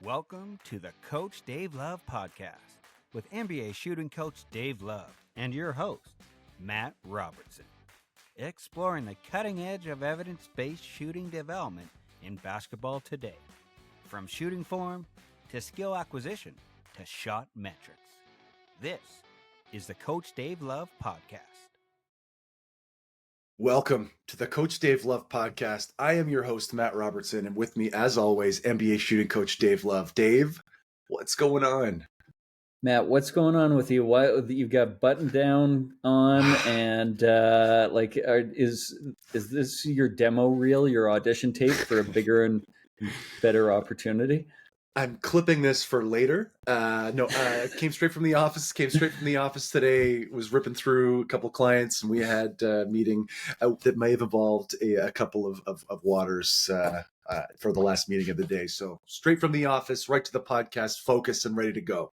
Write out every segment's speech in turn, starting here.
Welcome to the Coach Dave Love Podcast with NBA shooting coach Dave Love and your host, Matt Robertson. Exploring the cutting edge of evidence-based shooting development in basketball today. From shooting form to skill acquisition to shot metrics. This is the Coach Dave Love Podcast. Welcome to the Coach Dave Love Podcast. I am your host, Matt Robertson, and with me, as always, NBA shooting coach Dave Love. Dave, what's going on? Matt, what's going on with you? Why you've got button down on, and is this your demo reel, your audition tape for a bigger and better opportunity? I'm clipping this for later. Came straight from the office today, was ripping through a couple of clients, and we had a meeting that may have involved a couple of waters for the last meeting of the day. So straight from the office, right to the podcast, focused and ready to go.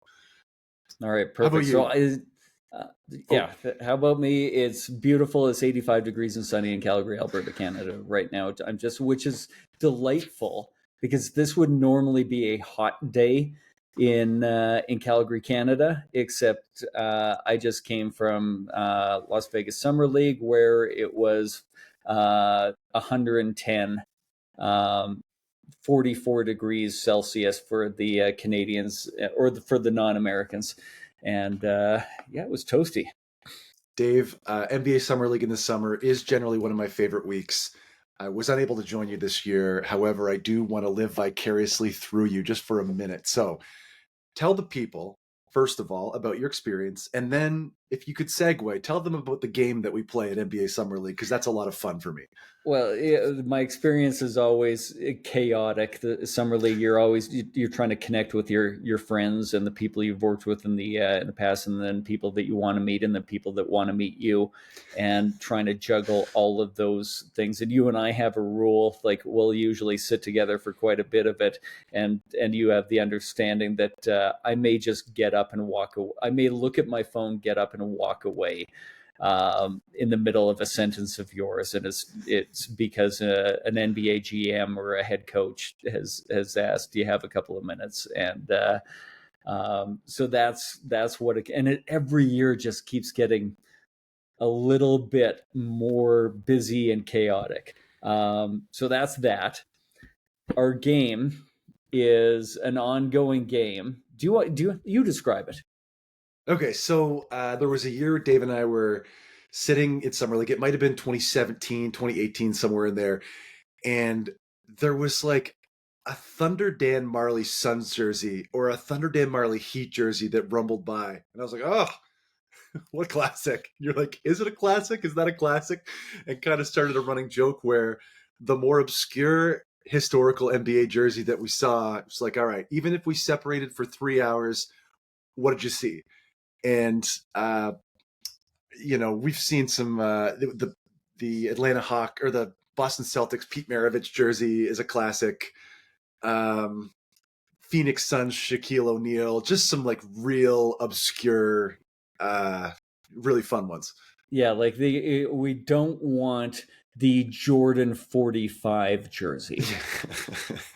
All right, perfect. How about you? How about me? It's beautiful. It's 85 degrees and sunny in Calgary, Alberta, Canada right now. Which is delightful. Because this would normally be a hot day in Calgary, Canada, except I just came from Las Vegas Summer League where it was 110, 44 degrees Celsius for the Canadians for the non-Americans. And it was toasty. Dave, NBA Summer League in the summer is generally one of my favorite weeks. I was unable to join you this year. However, I do want to live vicariously through you just for a minute. So tell the people, first of all, about your experience. And then if you could segue, tell them about the game that we play at NBA Summer League, because that's a lot of fun for me. Well, my experience is always chaotic. The Summer League, you're trying to connect with your friends and the people you've worked with in the past, and then people that you want to meet, and the people that want to meet you, and trying to juggle all of those things. And you and I have a rule, like we'll usually sit together for quite a bit of it, and you have the understanding that I may just get up and walk away. I may look at my phone, get up and walk away in the middle of a sentence of yours, and it's because an NBA GM or a head coach has asked, do you have a couple of minutes? And so that's what it every year just keeps getting a little bit more busy and chaotic. So that's that. Our game is an ongoing game. Do you describe it? Okay, so there was a year Dave and I were sitting in Summer League. It might have been 2017, 2018, somewhere in there. And there was like a Thunder Dan Marley Suns jersey or a Thunder Dan Marley Heat jersey that rumbled by. And I was like, oh, what classic. You're like, is it a classic? Is that a classic? And kind of started a running joke where the more obscure historical NBA jersey that we saw, it's like, all right, even if we separated for 3 hours, what did you see? And, we've seen some, the Atlanta Hawk or the Boston Celtics, Pete Maravich jersey is a classic. Phoenix Suns, Shaquille O'Neal, just some like real obscure, really fun ones. Yeah. Like we don't want the Jordan 45 jersey.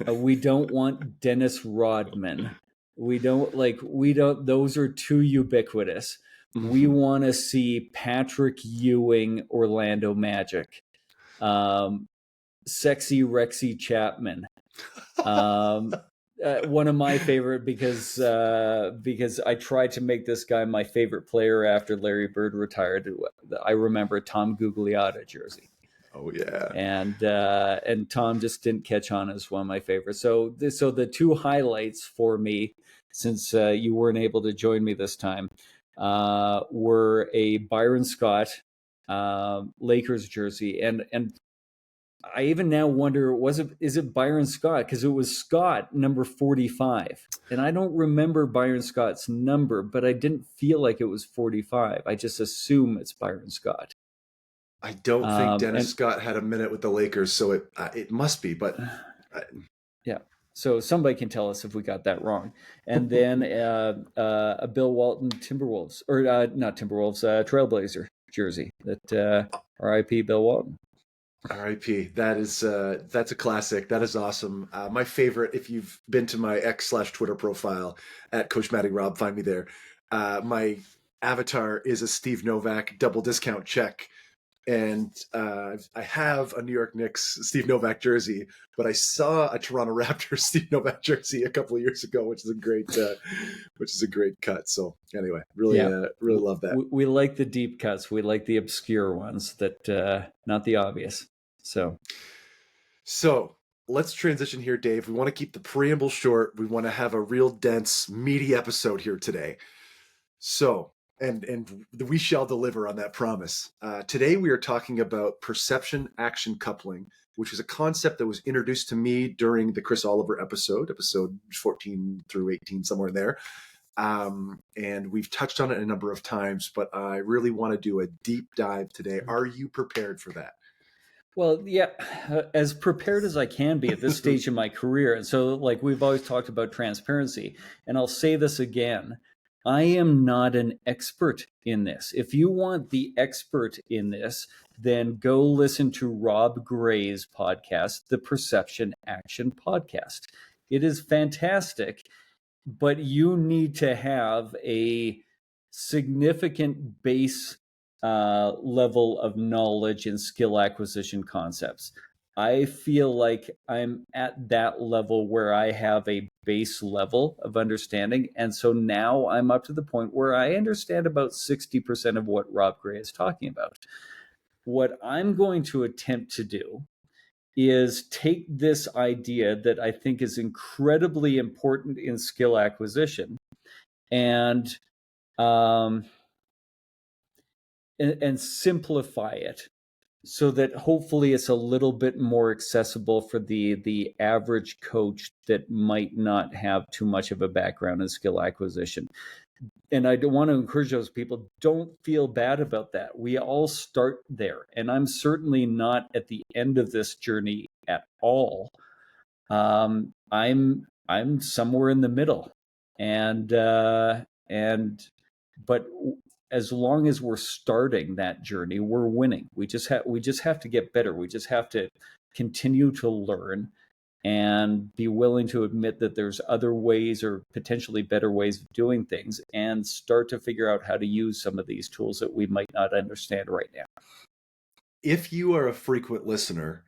We don't want Dennis Rodman. We don't, those are too ubiquitous. Mm-hmm. We want to see Patrick Ewing, Orlando Magic, sexy Rexy Chapman. One of my favorite because I tried to make this guy my favorite player after Larry Bird retired. I remember a Tom Gugliotta jersey. Oh yeah, and Tom just didn't catch on as one of my favorites. So the two highlights for me, since you weren't able to join me this time, were a Byron Scott Lakers jersey, and I even now wonder, is it Byron Scott? Because it was Scott number 45, and I don't remember Byron Scott's number, but I didn't feel like it was 45. I just assume it's Byron Scott. I don't think Dennis Scott had a minute with the Lakers, so it must be. But yeah, so somebody can tell us if we got that wrong. And then a Bill Walton Timberwolves, or not Timberwolves, Trailblazer jersey that R.I.P. Bill Walton. R.I.P. That's a classic. That is awesome. My favorite, if you've been to my X/Twitter profile at Coach Matty Rob, find me there. My avatar is a Steve Novak double discount check, and I have a New York Knicks Steve Novak jersey, but I saw a Toronto Raptors Steve Novak jersey a couple of years ago, which is a great cut. So anyway, really love that. We like the deep cuts. We like the obscure ones that not the obvious. So let's transition here, Dave. We want to keep the preamble short. We want to have a real dense, meaty episode here today. So, and we shall deliver on that promise. Today we are talking about perception action coupling, which is a concept that was introduced to me during the Chris Oliver episode 14 through 18, somewhere in there. And we've touched on it a number of times, but I really want to do a deep dive today. Are you prepared for that? Well, yeah, as prepared as I can be at this stage in my career. And so, like, we've always talked about transparency, and I'll say this again. I am not an expert in this. If you want the expert in this, then go listen to Rob Gray's podcast, the Perception Action Podcast. It is fantastic, but you need to have a significant base level of knowledge and skill acquisition concepts. I feel like I'm at that level where I have a base level of understanding. And so now I'm up to the point where I understand about 60% of what Rob Gray is talking about. What I'm going to attempt to do is take this idea that I think is incredibly important in skill acquisition and simplify it so that hopefully it's a little bit more accessible for the average coach that might not have too much of a background in skill acquisition. And I don't want to encourage those people, don't feel bad about that. We all start there. And I'm certainly not at the end of this journey at all. I'm somewhere in the middle. But as long as we're starting that journey, we're winning. We just have to get better. We just have to continue to learn and be willing to admit that there's other ways or potentially better ways of doing things and start to figure out how to use some of these tools that we might not understand right now. If you are a frequent listener,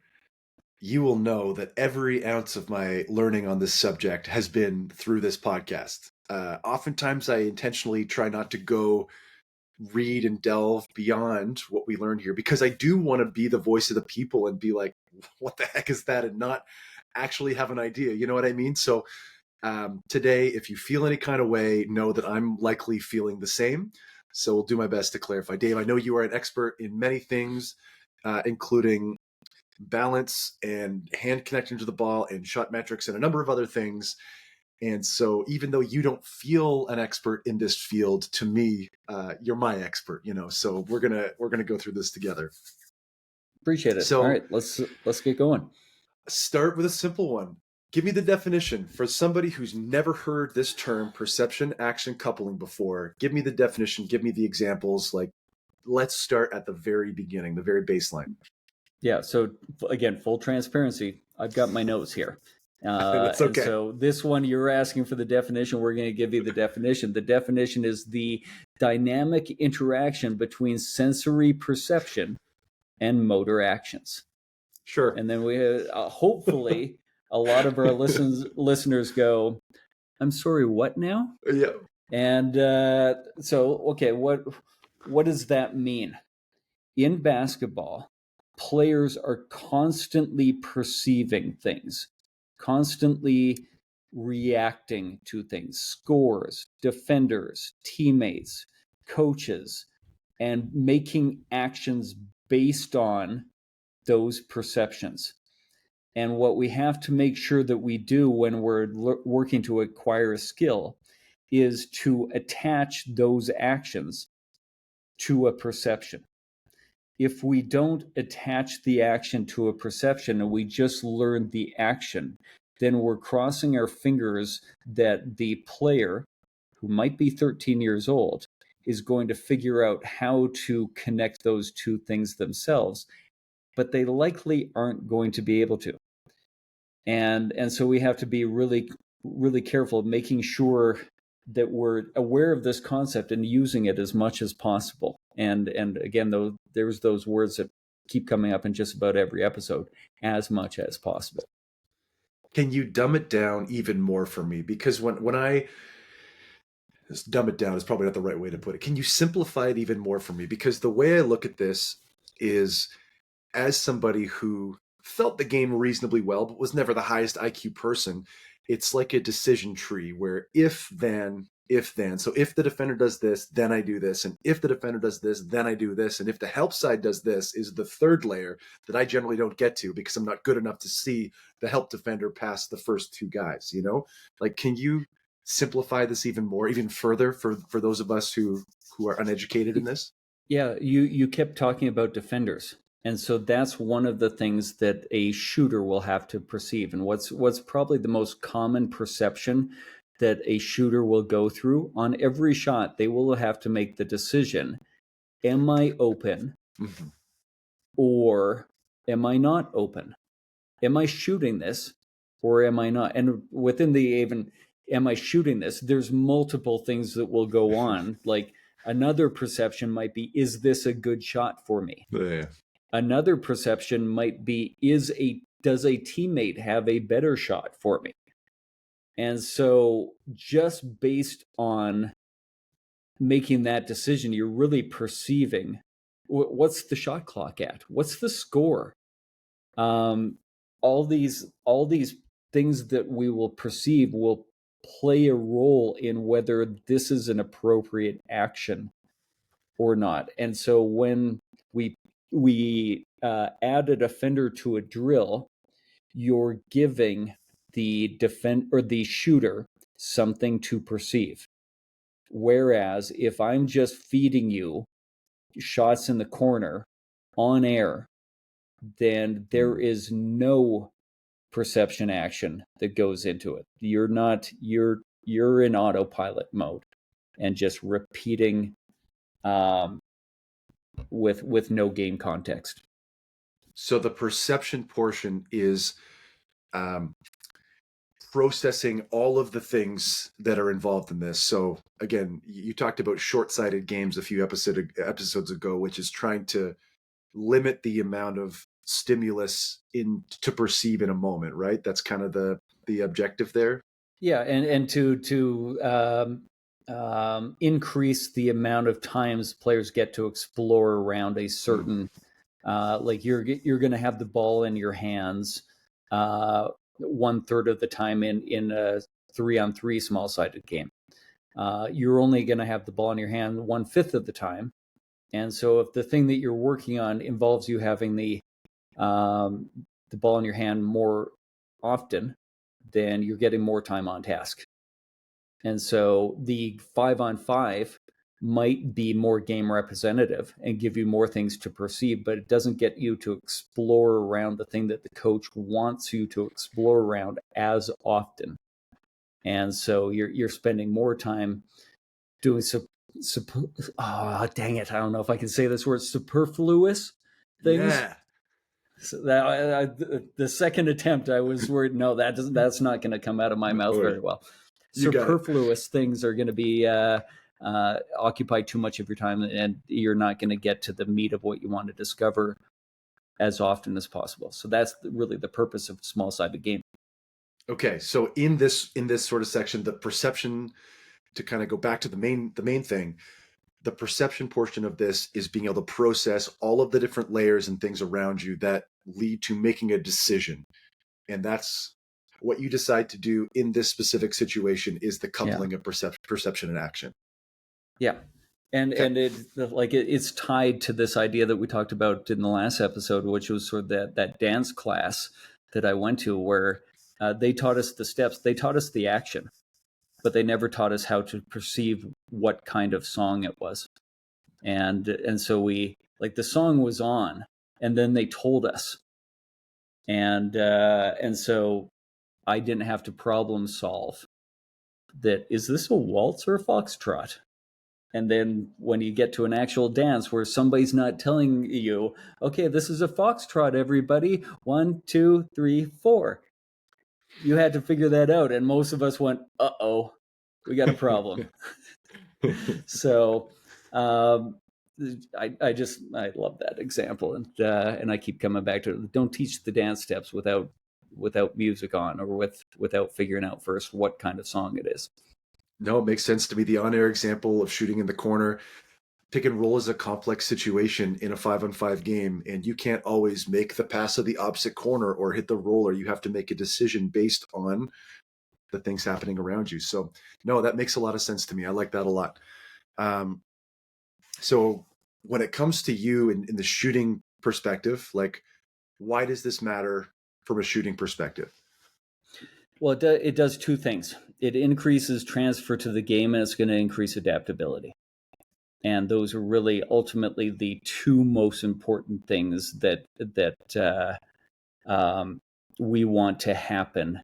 you will know that every ounce of my learning on this subject has been through this podcast. Oftentimes I intentionally try not to go read and delve beyond what we learned here, because I do want to be the voice of the people and be like, what the heck is that? And not actually have an idea. You know what I mean? So today, if you feel any kind of way, know that I'm likely feeling the same. So we'll do my best to clarify. Dave, I know you are an expert in many things, including balance and hand connection to the ball and shot metrics and a number of other things. And so even though you don't feel an expert in this field, to me, you're my expert, so we're going to go through this together. Appreciate it. So, all right, let's get going. Start with a simple one. Give me the definition for somebody who's never heard this term perception action coupling before. Give me the definition. Give me the examples. Like, let's start at the very beginning, the very baseline. Yeah. So again, full transparency. I've got my notes here. That's okay. So this one, you're asking for the definition. We're going to give you the definition. The definition is the dynamic interaction between sensory perception and motor actions. Sure. And then we have, hopefully a lot of our listeners go, I'm sorry, what now? Yeah. And okay, what does that mean? In basketball, players are constantly perceiving things, constantly reacting to things, scores, defenders, teammates, coaches, and making actions based on those perceptions. And what we have to make sure that we do when we're working to acquire a skill is to attach those actions to a perception. If we don't attach the action to a perception and we just learn the action, then we're crossing our fingers that the player, who might be 13 years old, is going to figure out how to connect those two things themselves. but they likely aren't going to be able to. And so we have to be really, really careful of making sure that we're aware of this concept and using it as much as possible. And again, though, there's those words that keep coming up in just about every episode, as much as possible. Can you dumb it down even more for me? Because when I dumb it down is probably not the right way to put it. Can you simplify it even more for me? Because the way I look at this is, as somebody who felt the game reasonably well, but was never the highest IQ person, it's like a decision tree where if then. So if the defender does this, then I do this. And if the defender does this, then I do this. And if the help side does this, is the third layer that I generally don't get to because I'm not good enough to see the help defender past the first two guys, you know? Like, can you simplify this even more, even further for those of us who are uneducated in this? Yeah, you kept talking about defenders. And so that's one of the things that a shooter will have to perceive. And what's probably the most common perception that a shooter will go through on every shot, they will have to make the decision, am I open or am I not open? Am I shooting this or am I not? And within the even, am I shooting this? There's multiple things that will go on. Like another perception might be, is this a good shot for me? Yeah. Another perception might be, does a teammate have a better shot for me? And so just based on making that decision, you're really perceiving what's the shot clock at? What's the score? All these things that we will perceive will play a role in whether this is an appropriate action or not. And so when we add a defender to a drill, you're giving the the shooter something to perceive. Whereas if I'm just feeding you shots in the corner on air, then there is no perception action that goes into it. You're in autopilot mode and just repeating with no game context. So the perception portion is processing all of the things that are involved in this. So again, you talked about short-sighted games a few episodes ago, which is trying to limit the amount of stimulus to perceive in a moment, right? That's kind of the objective there. Yeah, and to increase the amount of times players get to explore around a certain, like you're going to have the ball in your hands 1/3 of the time in a 3-on-3 small-sided game. You're only going to have the ball in your hand 1/5 of the time, and so if the thing that you're working on involves you having the ball in your hand more often, then you're getting more time on task. And so the 5-on-5 might be more game representative and give you more things to perceive, but it doesn't get you to explore around the thing that the coach wants you to explore around as often. And so you're spending more time doing dang it, I don't know if I can say this word, superfluous things. Yeah. So that the second attempt, I was worried. No, that's not going to come out of my mouth very well. Superfluous things are going to be occupy too much of your time, and you're not going to get to the meat of what you want to discover as often as possible. So that's really the purpose of small-sided game. Okay, so in this sort of section, the perception, to kind of go back to the main thing, the perception portion of this is being able to process all of the different layers and things around you that lead to making a decision. And that's what you decide to do in this specific situation, is the coupling of perception and action. Yeah. And it's tied to this idea that we talked about in the last episode, which was sort of that dance class that I went to, where they taught us the steps, they taught us the action, but they never taught us how to perceive what kind of song it was. And so we, like, the song was on, and then they told us. And so I didn't have to problem solve that. Is this a waltz or a foxtrot? And then when you get to an actual dance where somebody's not telling you, okay, this is a foxtrot, everybody, 1, 2, 3, 4. You had to figure that out. And most of us went, uh-oh, we got a problem. So I love that example. And I keep coming back to it. Don't teach the dance steps without music on, or without figuring out first what kind of song it is. No, it makes sense to me. The on-air example of shooting in the corner, pick and roll is a complex situation in a 5-on-5 game, and you can't always make the pass of the opposite corner or hit the roller. You have to make a decision based on the things happening around you. So no, that makes a lot of sense to me. I like that a lot. So when it comes to you in the shooting perspective, like, why does this matter from a shooting perspective? Well, it does two things. It increases transfer to the game, and it's going to increase adaptability. And those are really ultimately the two most important things that we want to happen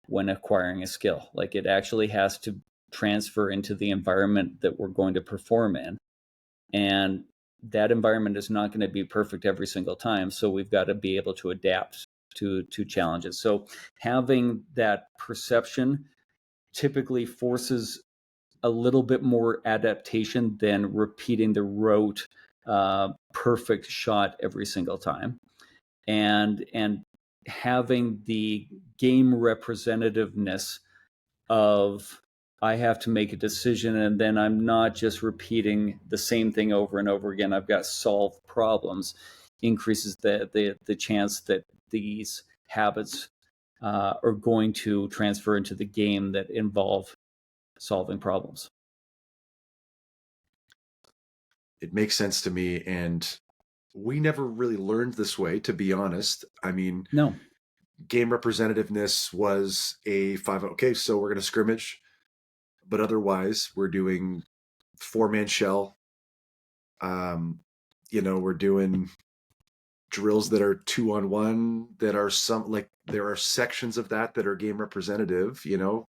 when acquiring a skill. Like, it actually has to transfer into the environment that we're going to perform in. And that environment is not going to be perfect every single time. So we've got to be able to adapt to challenges. So having that perception typically forces a little bit more adaptation than repeating the rote perfect shot every single time. And having the game representativeness of, I have to make a decision, and then I'm not just repeating the same thing over and over again. I've got solved problems, increases the chance that these habits are going to transfer into the game that involve solving problems. It makes sense to me, and we never really learned this way, to be honest. I mean, no. Game representativeness was a 5. Okay, so we're going to scrimmage, but otherwise we're doing 4-man shell. We're doing drills that are 2-on-1, that are there are sections of that are game representative,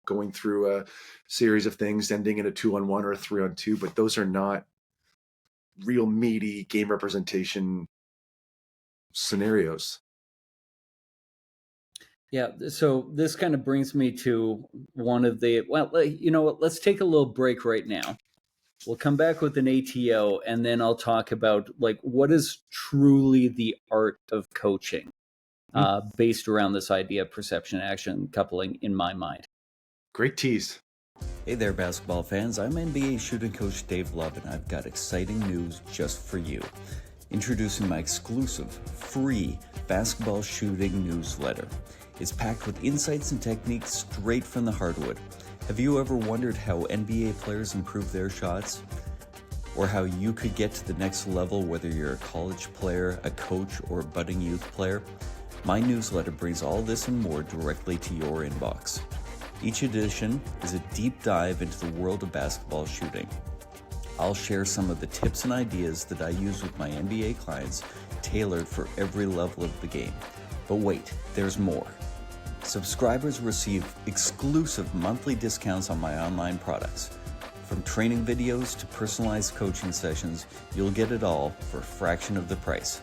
going through a series of things ending in a 2-on-1 or a 3-on-2, but those are not real meaty game representation scenarios. Yeah, so this kind of brings me to one of the, let's take a little break right now. We'll come back with an ATO, and then I'll talk about what is truly the art of coaching based around this idea of perception action coupling in my mind. Great tease. Hey there, basketball fans. I'm NBA shooting coach Dave Love, and I've got exciting news just for you. Introducing my exclusive, free basketball shooting newsletter. It's packed with insights and techniques straight from the hardwood. Have you ever wondered how NBA players improve their shots? Or how you could get to the next level, whether you're a college player, a coach, or a budding youth player? My newsletter brings all this and more directly to your inbox. Each edition is a deep dive into the world of basketball shooting. I'll share some of the tips and ideas that I use with my NBA clients, tailored for every level of the game. But wait, there's more. Subscribers receive exclusive monthly discounts on my online products. From training videos to personalized coaching sessions, you'll get it all for a fraction of the price.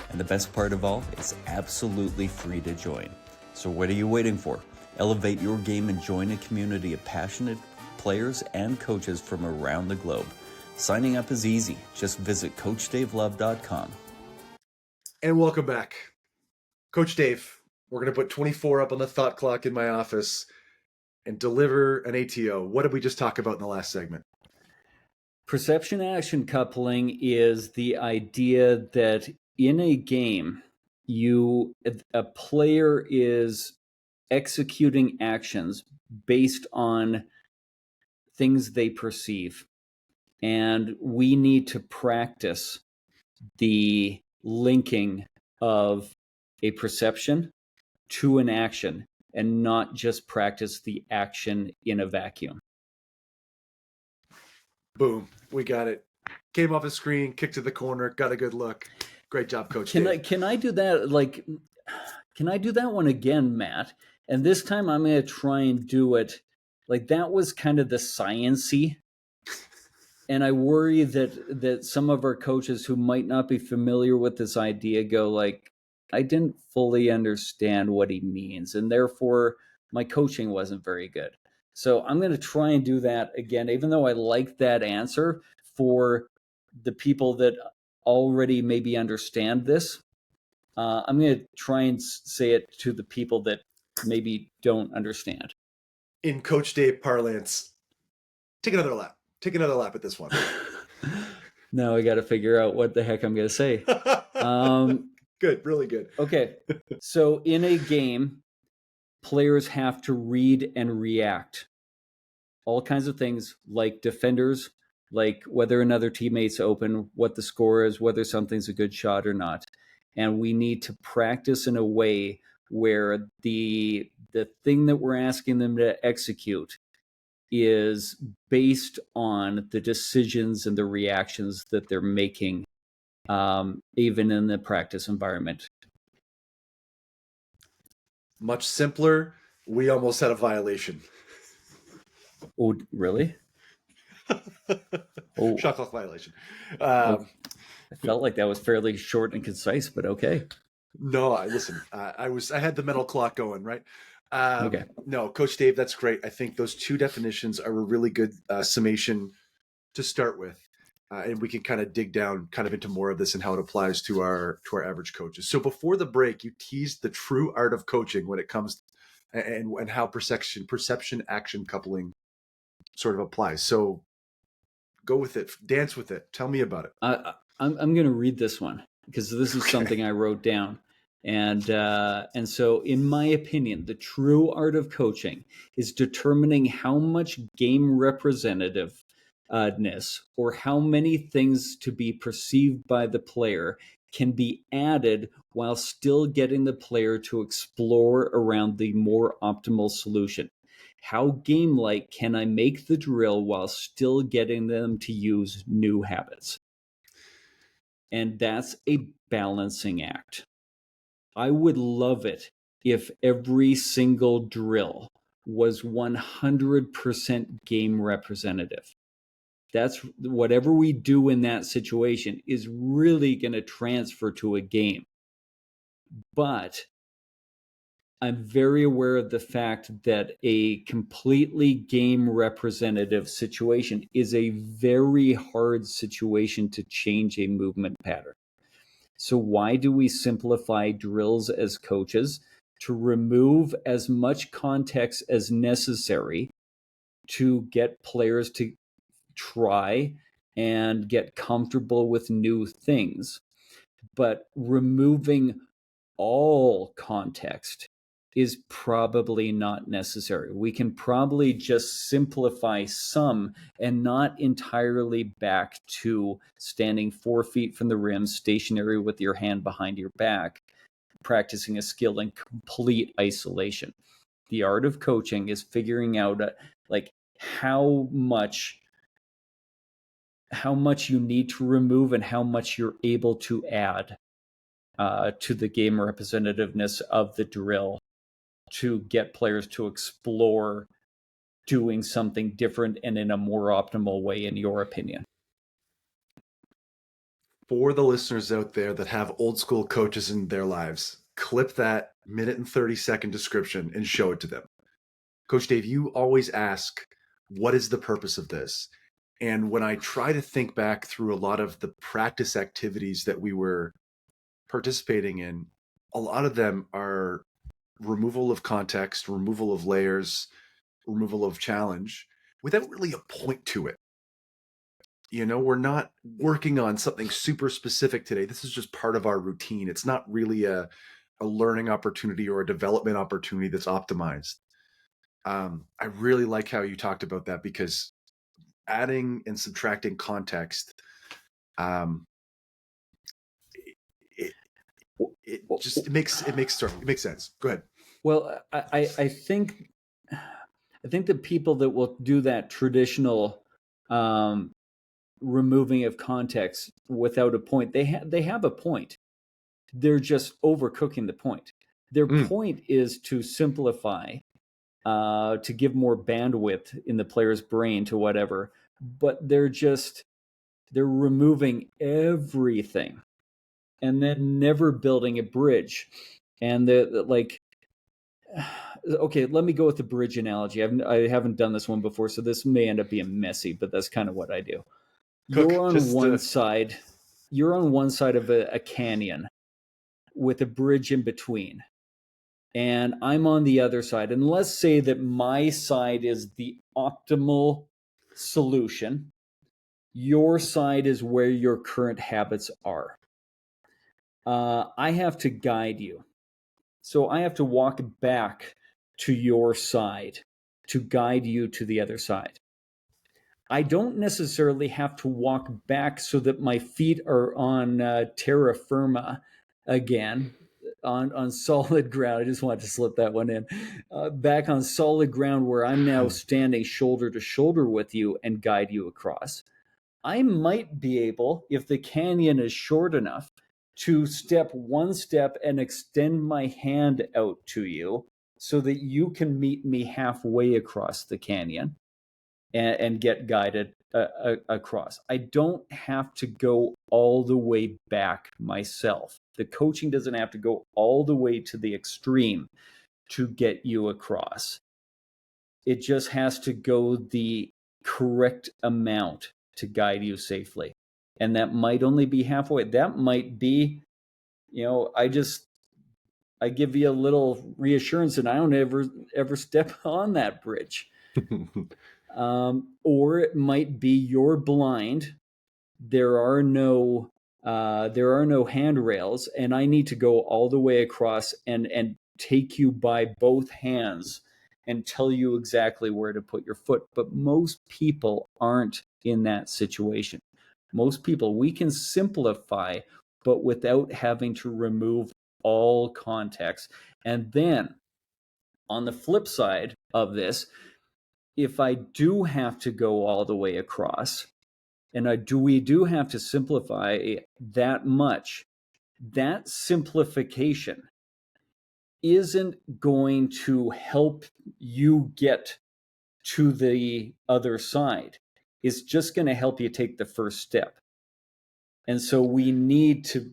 And the best part of all, it's absolutely free to join. So what are you waiting for? Elevate your game and join a community of passionate players and coaches from around the globe. Signing up is easy. Just visit CoachDaveLove.com. And welcome back. Coach Dave, we're going to put 24 up on the thought clock in my office and deliver an ATO. What did we just talk about in the last segment? Perception action coupling is the idea that in a game, a player is executing actions based on things they perceive. And we need to practice the linking of a perception to an action and not just practice the action in a vacuum. Boom. We got it. Came off the screen, kicked to the corner, got a good look. Great job, Coach Dave. Can I do that? Can I do that one again, Matt? And this time I'm going to try and do it. That was kind of the science-y And I worry that some of our coaches who might not be familiar with this idea go like, I didn't fully understand what he means, and therefore my coaching wasn't very good. So I'm going to try and do that again, even though I like that answer for the people that already maybe understand this. I'm going to try and say it to the people that maybe don't understand. In Coach Dave parlance, take another lap. Take another lap at this one. Now I got to figure out what the heck I'm going to say. Good, really good. Okay, so in a game, players have to read and react. All kinds of things like defenders, like whether another teammate's open, what the score is, whether something's a good shot or not. And we need to practice in a way where the thing that we're asking them to execute is based on the decisions and the reactions that they're making, even in the practice environment. Much simpler. We almost had a violation. Oh, really? Oh, shot clock violation. I felt like that was fairly short and concise, but okay. No, listen. I had the mental clock going, right? Okay. No, Coach Dave, that's great. I think those two definitions are a really good summation to start with, and we can kind of dig down kind of into more of this and how it applies to our average coaches. So before the break, you teased the true art of coaching when it comes and how perception action coupling sort of applies. So go with it, dance with it. Tell me about it. I'm going to read this one because this is something I wrote down. And so, in my opinion, the true art of coaching is determining how much game representativeness or how many things to be perceived by the player can be added while still getting the player to explore around the more optimal solution. How game-like can I make the drill while still getting them to use new habits? And that's a balancing act. I would love it if every single drill was 100% game representative. That's whatever we do in that situation is really going to transfer to a game. But I'm very aware of the fact that a completely game representative situation is a very hard situation to change a movement pattern. So why do we simplify drills as coaches? To remove as much context as necessary to get players to try and get comfortable with new things. But removing all context is probably not necessary. We can probably just simplify some and not entirely back to standing 4 feet from the rim, stationary with your hand behind your back, practicing a skill in complete isolation. The art of coaching is figuring out like how much you need to remove and how much you're able to add to the game representativeness of the drill to get players to explore doing something different and in a more optimal way, in your opinion. For the listeners out there that have old school coaches in their lives, clip that minute and 30-second description and show it to them. Coach Dave, you always ask, what is the purpose of this? And when I try to think back through a lot of the practice activities that we were participating in, a lot of them are removal of context, removal of layers, removal of challenge without really a point to it. You know, we're not working on something super specific today. This is just part of our routine. It's not really a learning opportunity or a development opportunity that's optimized. I really like how you talked about that, because adding and subtracting context, it makes sense. Go ahead. Well, I think the people that will do that traditional removing of context without a point, they have a point. They're just overcooking the point. Their point is to simplify, to give more bandwidth in the player's brain to whatever. but they're removing everything and then never building a bridge. And okay, let me go with the bridge analogy. I haven't done this one before, so this may end up being messy, but that's kind of what I do. You're on one side of a canyon with a bridge in between, and I'm on the other side. And let's say that my side is the optimal solution. Your side is where your current habits are. I have to guide you. So I have to walk back to your side to guide you to the other side. I don't necessarily have to walk back so that my feet are on terra firma again, on solid ground. I just wanted to slip that one in. Back on solid ground where I'm now standing shoulder to shoulder with you and guide you across. I might be able, if the canyon is short enough, to step one step and extend my hand out to you so that you can meet me halfway across the canyon and get guided across. I don't have to go all the way back myself. The coaching doesn't have to go all the way to the extreme to get you across. It just has to go the correct amount to guide you safely. And that might only be halfway. That might be, I give you a little reassurance and I don't ever step on that bridge. Or it might be you're blind. There are no handrails, and I need to go all the way across and take you by both hands and tell you exactly where to put your foot. But most people aren't in that situation. Most people, we can simplify, but without having to remove all context. And then on the flip side of this, if I do have to go all the way across, and we do have to simplify that much, that simplification isn't going to help you get to the other side. It's just going to help you take the first step. And so we need to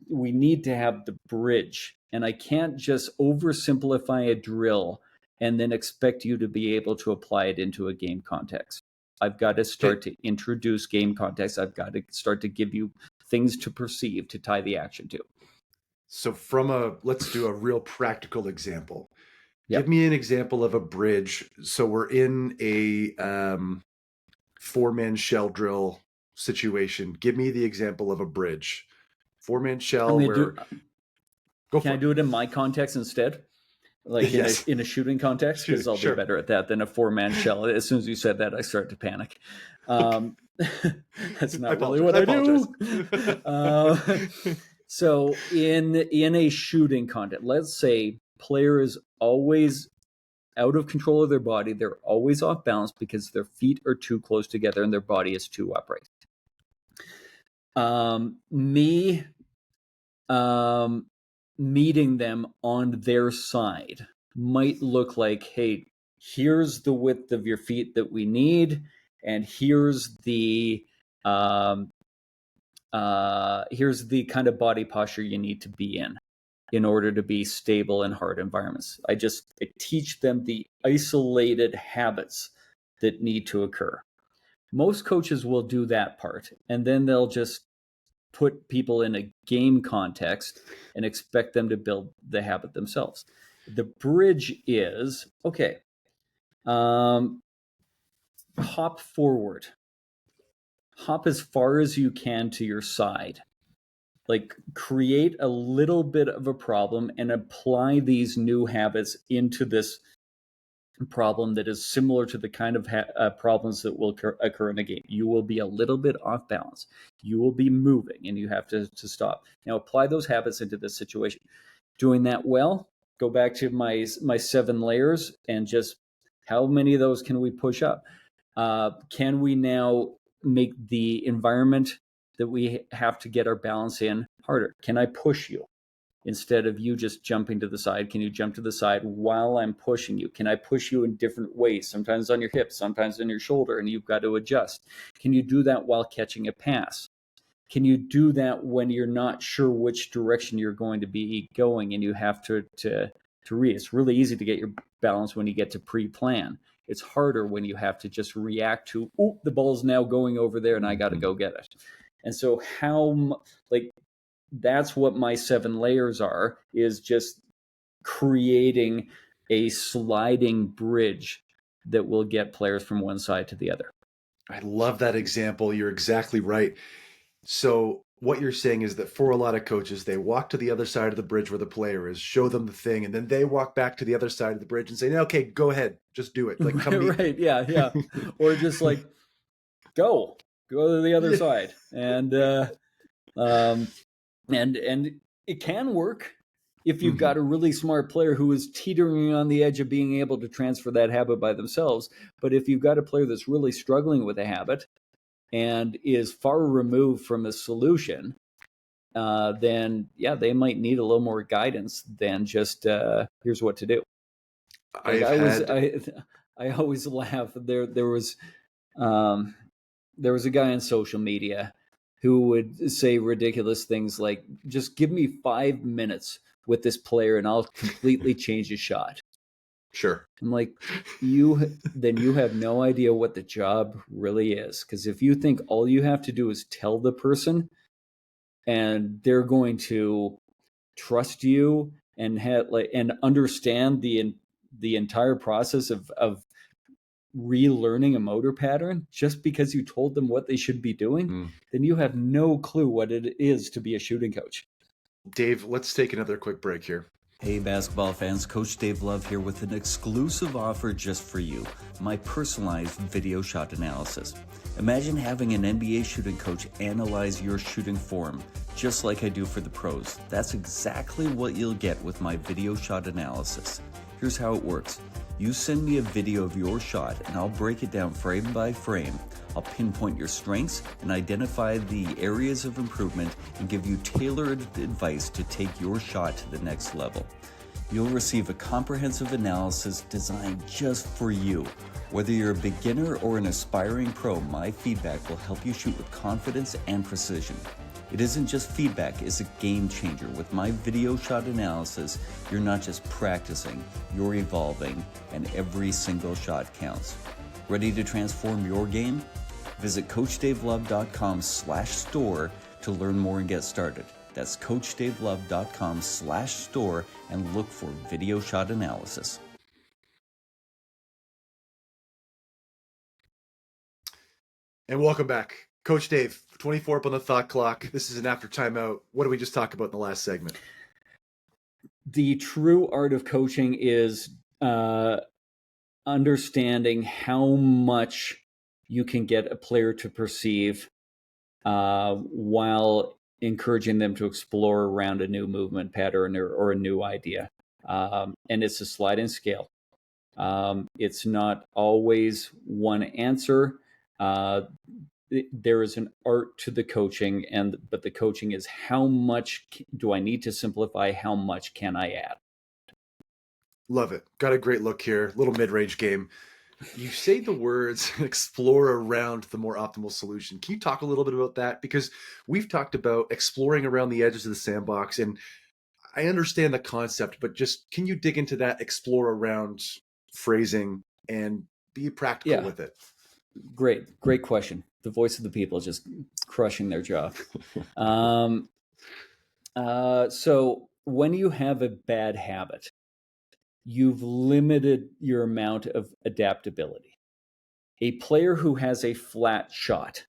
have the bridge. And I can't just oversimplify a drill and then expect you to be able to apply it into a game context. I've got to start to introduce game context. I've got to start to give you things to perceive, to tie the action to. So let's do a real practical example. Yep. Give me an example of a bridge. So we're in a 4-man shell drill situation. Give me the example of a bridge. 4-man shell Can I do it in my context instead? Like yes. in a shooting context? Because I'll be better at that than a 4-man shell. As soon as you said that, I started to panic. That's not really what I do. So in a shooting context, let's say player is always out of control of their body. They're always off balance because their feet are too close together and their body is too upright. Meeting them on their side might look like, hey, here's the width of your feet that we need, and here's the kind of body posture you need to be in order to be stable in hard environments. I teach them the isolated habits that need to occur. Most coaches will do that part, and then they'll just put people in a game context and expect them to build the habit themselves. The bridge is, okay, hop forward. Hop as far as you can to your side. Like, create a little bit of a problem and apply these new habits into this problem that is similar to the kind of problems that will occur in a game. You will be a little bit off balance. You will be moving and you have to stop. Now apply those habits into this situation. Doing that well, go back to my 7 layers and just how many of those can we push up? Can we now make the environment that we have to get our balance in harder? Can I push you? Instead of you just jumping to the side, can you jump to the side while I'm pushing you? Can I push you in different ways? Sometimes on your hips, sometimes on your shoulder, and you've got to adjust. Can you do that while catching a pass? Can you do that when you're not sure which direction you're going to be going and you have to read? It's really easy to get your balance when you get to pre-plan. It's harder when you have to just react to, oh, the ball's now going over there and I got to go get it. And so that's what my 7 layers are, is just creating a sliding bridge that will get players from one side to the other. I love that example. You're exactly right. So what you're saying is that for a lot of coaches, they walk to the other side of the bridge where the player is, show them the thing, and then they walk back to the other side of the bridge and say, okay, go ahead, just do it. Like, come right, yeah. Or just like, go to the other side. And it can work if you've got a really smart player who is teetering on the edge of being able to transfer that habit by themselves. But if you've got a player that's really struggling with a habit and is far removed from a solution, then they might need a little more guidance than just here's what to do. I always laugh. There was a guy on social media who would say ridiculous things like, just give me 5 minutes with this player and I'll completely change his shot. Sure. I'm like, you have no idea what the job really is. Because if you think all you have to do is tell the person and they're going to trust you and understand the entire process of relearning a motor pattern just because you told them what they should be doing, then you have no clue what it is to be a shooting coach. Dave, let's take another quick break here. Hey basketball fans, Coach Dave Love here with an exclusive offer just for you, my personalized video shot analysis. Imagine having an NBA shooting coach analyze your shooting form, just like I do for the pros. That's exactly what you'll get with my video shot analysis. Here's how it works. You send me a video of your shot and I'll break it down frame by frame. I'll pinpoint your strengths and identify the areas of improvement and give you tailored advice to take your shot to the next level. You'll receive a comprehensive analysis designed just for you. Whether you're a beginner or an aspiring pro, my feedback will help you shoot with confidence and precision. It isn't just feedback, it's a game changer. With my video shot analysis, you're not just practicing, you're evolving, and every single shot counts. Ready to transform your game? Visit CoachDaveLove.com/store to learn more and get started. That's CoachDaveLove.com/store and look for video shot analysis. And welcome back. Coach Dave, 24 up on the thought clock. This is an after timeout. What did we just talk about in the last segment? The true art of coaching is understanding how much you can get a player to perceive while encouraging them to explore around a new movement pattern or a new idea. And it's a sliding scale. It's not always one answer. There is an art to the coaching, but the coaching is how much do I need to simplify? How much can I add? Love it. Got a great look here. Little mid-range game. You say the words explore around the more optimal solution. Can you talk a little bit about that? Because we've talked about exploring around the edges of the sandbox, and I understand the concept, but just can you dig into that explore around phrasing and be practical with it? Great question. The voice of the people is just crushing their job. So when you have a bad habit, you've limited your amount of adaptability. A player who has a flat shot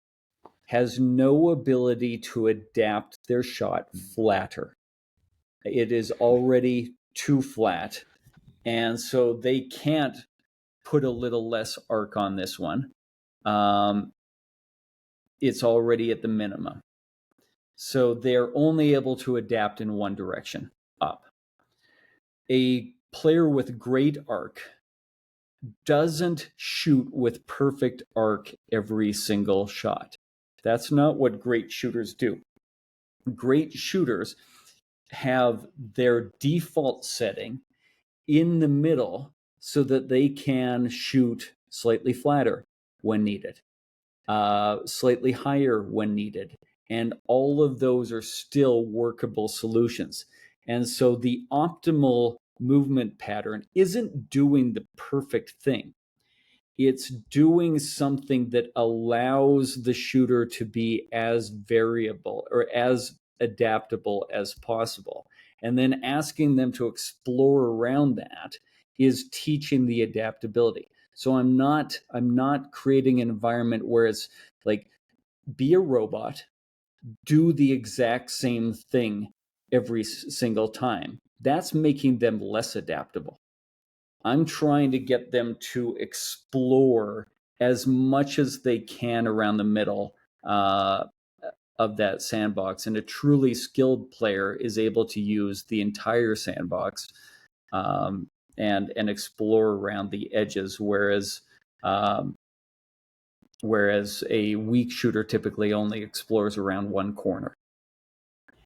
has no ability to adapt their shot flatter. It is already too flat. And so they can't put a little less arc on this one. It's already at the minimum. So they're only able to adapt in one direction, up. A player with great arc doesn't shoot with perfect arc every single shot. That's not what great shooters do. Great shooters have their default setting in the middle so that they can shoot slightly flatter when needed, slightly higher when needed. And all of those are still workable solutions. And so the optimal movement pattern isn't doing the perfect thing. It's doing something that allows the shooter to be as variable or as adaptable as possible. And then asking them to explore around that is teaching the adaptability. So I'm not creating an environment where it's like, be a robot, do the exact same thing every single time. That's making them less adaptable. I'm trying to get them to explore as much as they can around the middle of that sandbox. And a truly skilled player is able to use the entire sandbox and explore around the edges, whereas a weak shooter typically only explores around one corner.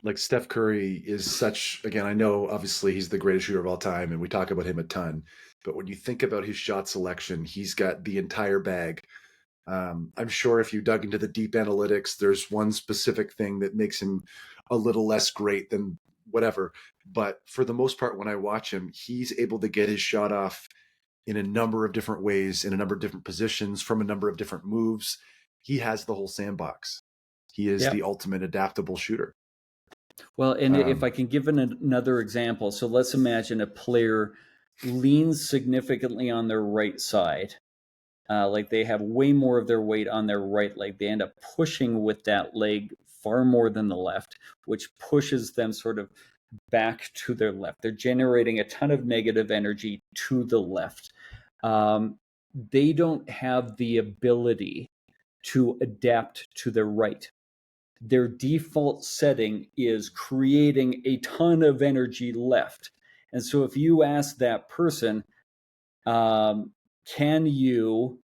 Like Steph Curry is such, again, I know obviously he's the greatest shooter of all time and we talk about him a ton, but when you think about his shot selection, he's got the entire bag. I'm sure if you dug into the deep analytics, there's one specific thing that makes him a little less great than whatever. But for the most part, when I watch him, he's able to get his shot off in a number of different ways, in a number of different positions, from a number of different moves. He has the whole sandbox. He is the ultimate adaptable shooter. Well, and if I can give another example, so let's imagine a player leans significantly on their right side. Like they have way more of their weight on their right leg. They end up pushing with that leg far more than the left, which pushes them sort of back to their left. They're generating a ton of negative energy to the left. They don't have the ability to adapt to their right. Their default setting is creating a ton of energy left. And so if you ask that person, can you,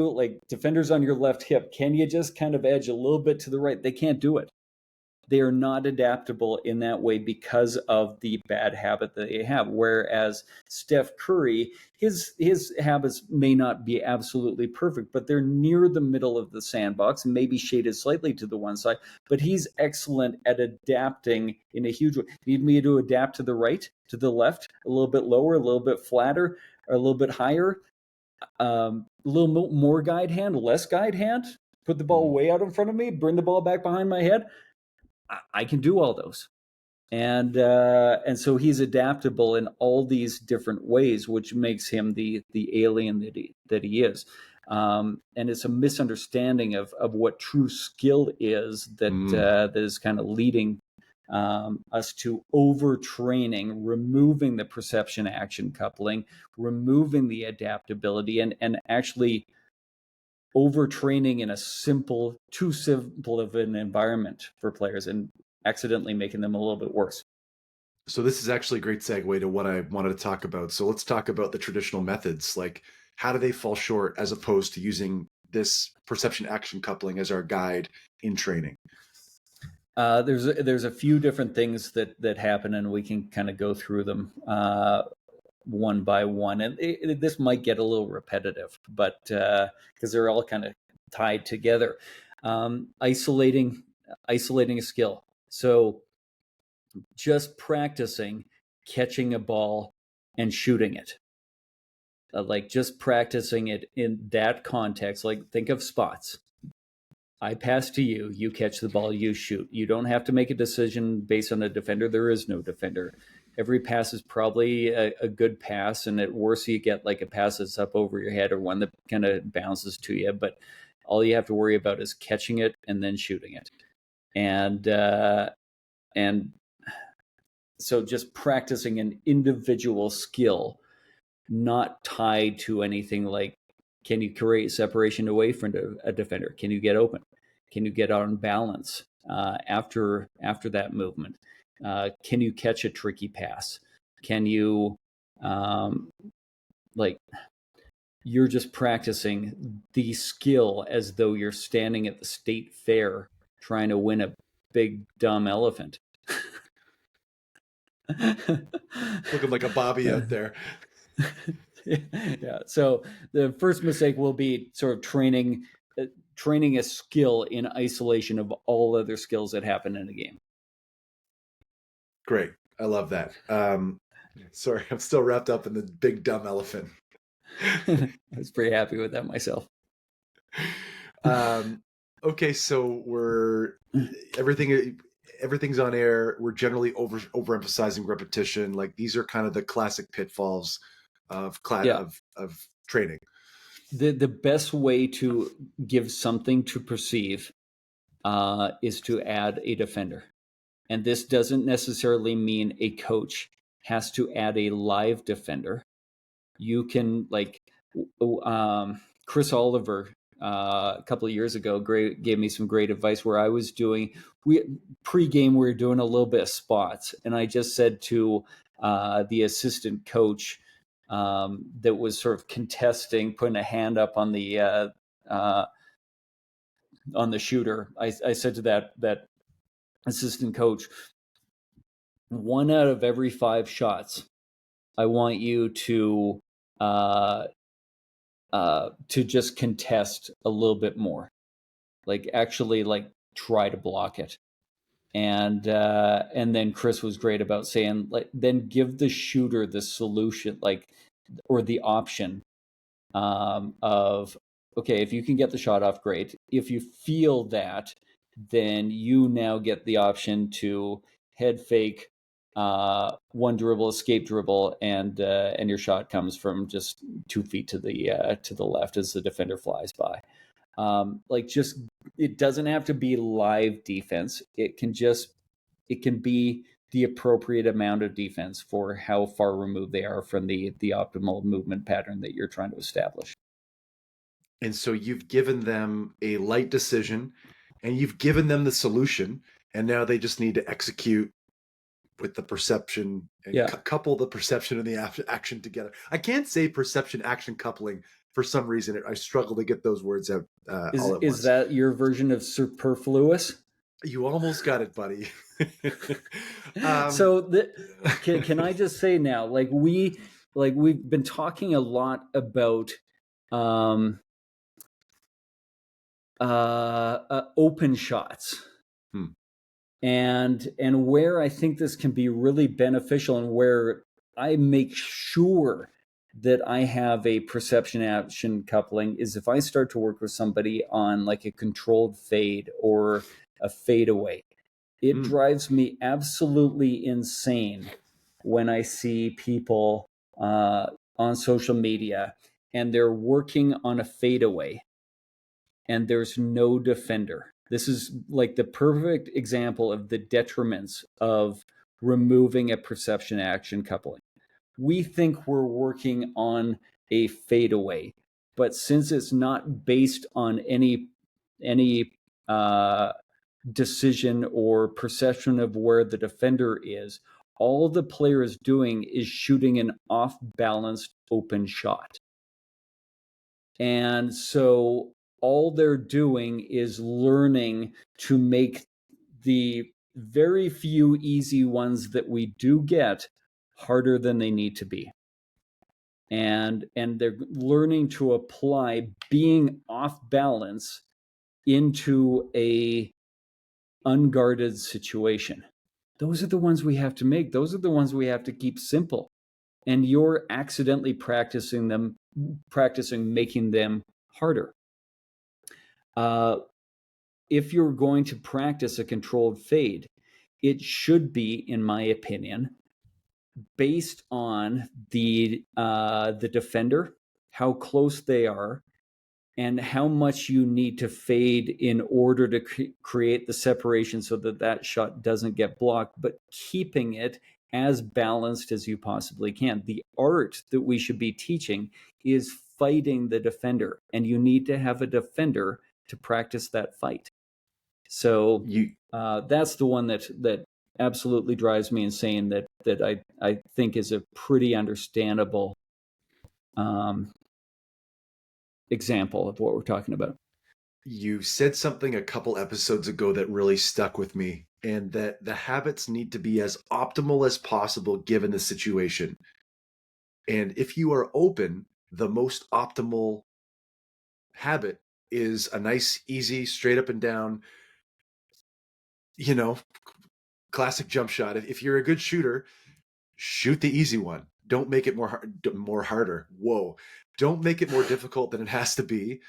like defenders on your left hip, can you just kind of edge a little bit to the right? They can't do it. They are not adaptable in that way because of the bad habit that they have. Whereas Steph Curry, his habits may not be absolutely perfect, but they're near the middle of the sandbox, maybe shaded slightly to the one side, but he's excellent at adapting in a huge way. Need me to adapt to the right, to the left, a little bit lower, a little bit flatter, or a little bit higher, a little more guide hand, less guide hand, put the ball way out in front of me, bring the ball back behind my head. I can do all those. And so he's adaptable in all these different ways, which makes him the alien that he is. And it's a misunderstanding of what true skill is that is kind of leading us to overtraining, removing the perception action coupling, removing the adaptability, and actually overtraining in too simple of an environment for players and accidentally making them a little bit worse. So this is actually a great segue to what I wanted to talk about. So let's talk about the traditional methods. Like, how do they fall short as opposed to using this perception action coupling as our guide in training? There's a few different things that happen, and we can kind of go through them one by one, and this might get a little repetitive, but because they're all kind of tied together. Isolating a skill. So just practicing catching a ball and shooting it. Like just practicing it in that context. Like think of spots. I pass to you, you catch the ball, you shoot. You don't have to make a decision based on a defender. There is no defender. Every pass is probably a good pass, and at worst you get like a pass that's up over your head or one that kind of bounces to you. But all you have to worry about is catching it and then shooting it. And so just practicing an individual skill, not tied to anything like, can you create separation away from a defender? Can you get open? Can you get on balance after that movement? Can you catch a tricky pass? Can you, you're just practicing the skill as though you're standing at the state fair trying to win a big, dumb elephant. Looking like a Bobby out there. Yeah. So the first mistake will be sort of training a skill in isolation of all other skills that happen in a game. Great. I love that. Sorry, I'm still wrapped up in the big dumb elephant. I was pretty happy with that myself. Okay, so everything's on air. We're generally overemphasizing repetition. Like these are kind of the classic pitfalls of training. The best way to give something to perceive is to add a defender. And this doesn't necessarily mean a coach has to add a live defender. You can, like, Chris Oliver a couple of years ago gave me some great advice where I was pre-game, we were doing a little bit of spots. And I just said to the assistant coach that was sort of contesting, putting a hand up on the shooter, I said to that assistant coach, 1 out of every 5 shots, I want you to just contest a little bit more, like actually like try to block it. And then Chris was great about saying, like, then give the shooter the solution, like, or the option of, okay, if you can get the shot off, great. If you feel that, then you now get the option to head fake, one dribble, escape dribble, and your shot comes from just 2 feet to the left as the defender flies by. It doesn't have to be live defense. It can be the appropriate amount of defense for how far removed they are from the optimal movement pattern that you're trying to establish. And so you've given them a light decision and you've given them the solution, and now they just need to execute with the perception and couple the perception and the action together. I can't say perception action coupling for some reason. I struggle to get those words out all at once. Is that your version of superfluous? You almost got it, buddy. Can I just say now, we've been talking a lot about open shots. And where I think this can be really beneficial, and where I make sure that I have a perception action coupling, is if I start to work with somebody on like a controlled fade or a fadeaway. It drives me absolutely insane when I see people on social media and they're working on a fadeaway and there's no defender. This is like the perfect example of the detriments of removing a perception action coupling. We think we're working on a fadeaway, but since it's not based on any decision or perception of where the defender is, all the player is doing is shooting an off-balanced open shot. And so all they're doing is learning to make the very few easy ones that we do get harder than they need to be. And they're learning to apply being off balance into a unguarded situation. Those are the ones we have to make. Those are the ones we have to keep simple. And you're accidentally practicing making them harder. If you're going to practice a controlled fade, it should be, in my opinion, based on the defender, how close they are, and how much you need to fade in order to create the separation so that shot doesn't get blocked, but keeping it as balanced as you possibly can. The art that we should be teaching is fighting the defender, and you need to have a defender to practice that fight. So that's the one that absolutely drives me insane, that I think is a pretty understandable example of what we're talking about. You said something a couple episodes ago that really stuck with me, and that the habits need to be as optimal as possible given the situation. And if you are open, the most optimal habit is a nice, easy, straight up and down, classic jump shot. If you're a good shooter, shoot the easy one. Don't make it more harder. Whoa. Don't make it more difficult than it has to be.